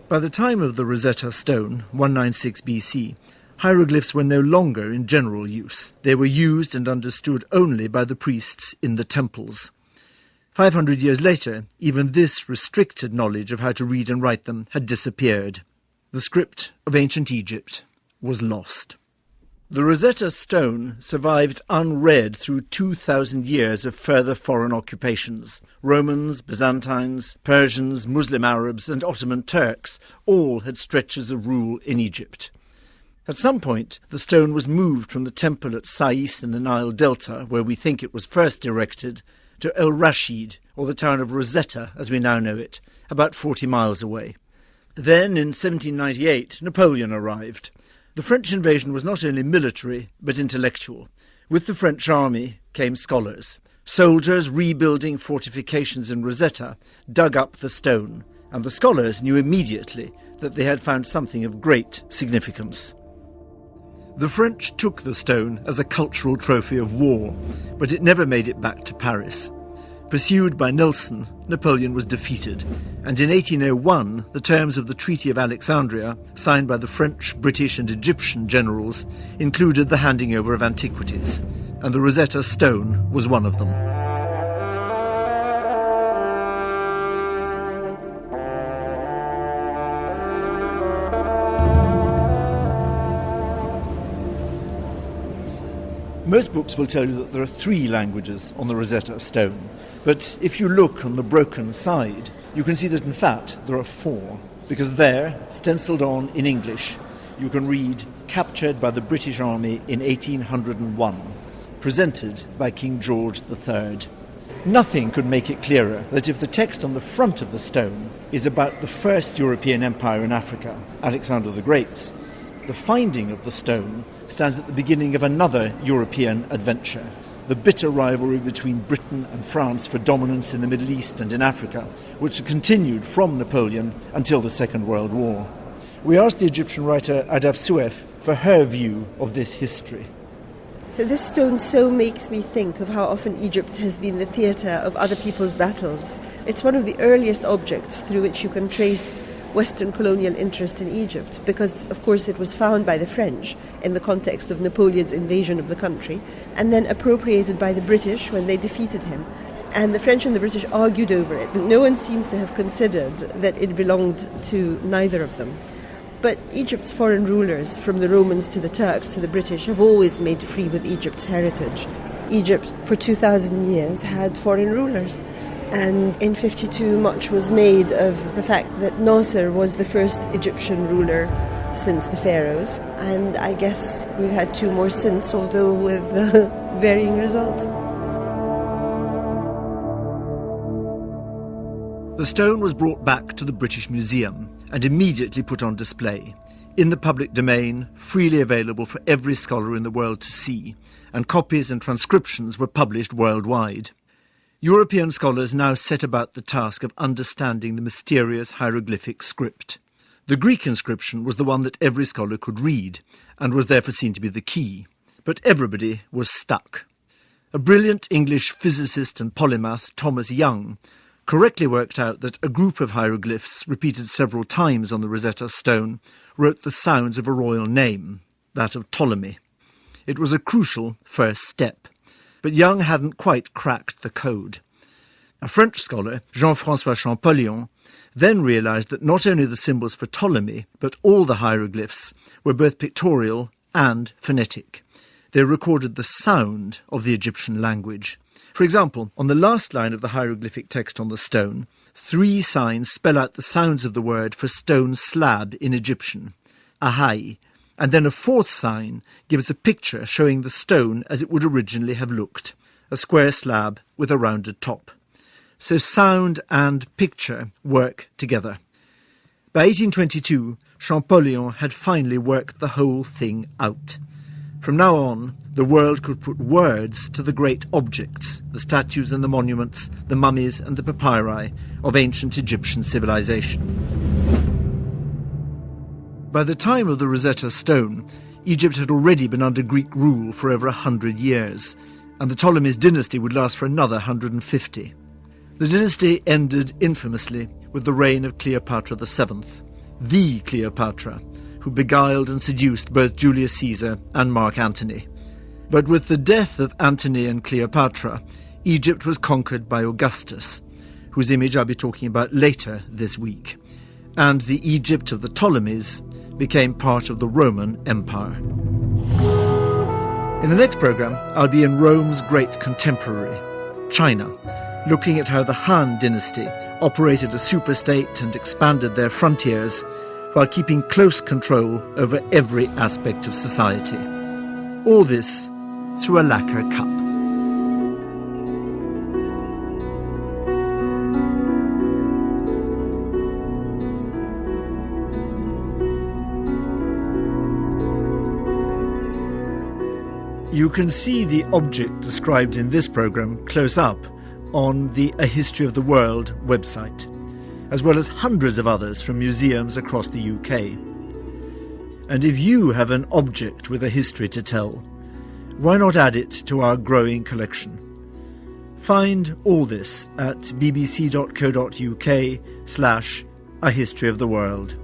By the time of the Rosetta Stone, 196 BC, hieroglyphs were no longer in general use. They were used and understood only by the priests in the temples. 500 years later, even this restricted knowledge of how to read and write them had disappeared. The script of ancient Egypt was lost. The Rosetta Stone survived unread through 2,000 years of further foreign occupations. Romans, Byzantines, Persians, Muslim Arabs and Ottoman Turks all had stretches of rule in Egypt. At some point, the stone was moved from the temple at Sais in the Nile Delta, where we think it was first erected, to el-Rashid, or the town of Rosetta, as we now know it, about 40 miles away. Then, in 1798, Napoleon arrived. The French invasion was not only military, but intellectual. With the French army came scholars. Soldiers rebuilding fortifications in Rosetta dug up the stone, and the scholars knew immediately that they had found something of great significance. The French took the stone as a cultural trophy of war, but it never made it back to Paris. Pursued by Nelson, Napoleon was defeated, and in 1801 the terms of the Treaty of Alexandria, signed by the French, British and Egyptian generals, included the handing over of antiquities, and the Rosetta Stone was one of them. Most books will tell you that there are 3 languages on the Rosetta Stone, but if you look on the broken side, you can see that in fact there are 4, because there, stencilled on in English, you can read "Captured by the British Army in 1801, presented by King George III." Nothing could make it clearer that if the text on the front of the stone is about the first European empire in Africa, Alexander the Great's, the finding of the stone stands at the beginning of another European adventure, the bitter rivalry between Britain and France for dominance in the Middle East and in Africa, which continued from Napoleon until the Second World War. We asked the Egyptian writer Adaf Souef for her view of this history. So this stone so makes me think of how often Egypt has been the theatre of other people's battles. It's one of the earliest objects through which you can trace Western colonial interest in Egypt, because of course it was found by the French in the context of Napoleon's invasion of the country, and then appropriated by the British when they defeated him. And the French and the British argued over it, but no one seems to have considered that it belonged to neither of them. But Egypt's foreign rulers, from the Romans to the Turks to the British, have always made free with Egypt's heritage. Egypt, for 2,000 years, had foreign rulers. And in 52, much was made of the fact that Nasser was the first Egyptian ruler since the pharaohs. And I guess we've had 2 more since, although with varying results. The stone was brought back to the British Museum and immediately put on display, in the public domain, freely available for every scholar in the world to see, and copies and transcriptions were published worldwide. European scholars now set about the task of understanding the mysterious hieroglyphic script. The Greek inscription was the one that every scholar could read, and was therefore seen to be the key. But everybody was stuck. A brilliant English physicist and polymath, Thomas Young, correctly worked out that a group of hieroglyphs, repeated several times on the Rosetta Stone, wrote the sounds of a royal name, that of Ptolemy. It was a crucial first step. But Young hadn't quite cracked the code. A French scholar, Jean-François Champollion, then realised that not only the symbols for Ptolemy, but all the hieroglyphs were both pictorial and phonetic. They recorded the sound of the Egyptian language. For example, on the last line of the hieroglyphic text on the stone, 3 signs spell out the sounds of the word for stone slab in Egyptian, ahai, and then a 4th sign gives a picture showing the stone as it would originally have looked, a square slab with a rounded top. So sound and picture work together. By 1822, Champollion had finally worked the whole thing out. From now on, the world could put words to the great objects, the statues and the monuments, the mummies and the papyri of ancient Egyptian civilization. By the time of the Rosetta Stone, Egypt had already been under Greek rule for over 100 years, and the Ptolemies dynasty would last for another 150. The dynasty ended infamously with the reign of Cleopatra VII. the Cleopatra, who beguiled and seduced both Julius Caesar and Mark Antony. But with the death of Antony and Cleopatra, Egypt was conquered by Augustus, whose image I'll be talking about later this week, and the Egypt of the Ptolemies became part of the Roman Empire. In the next programme, I'll be in Rome's great contemporary, China, looking at how the Han dynasty operated a superstate and expanded their frontiers while keeping close control over every aspect of society. All this through a lacquer cup. You can see the object described in this programme close up on the A History of the World website, as well as hundreds of others from museums across the UK. And if you have an object with a history to tell, why not add it to our growing collection? Find all this at bbc.co.uk/A History of the World.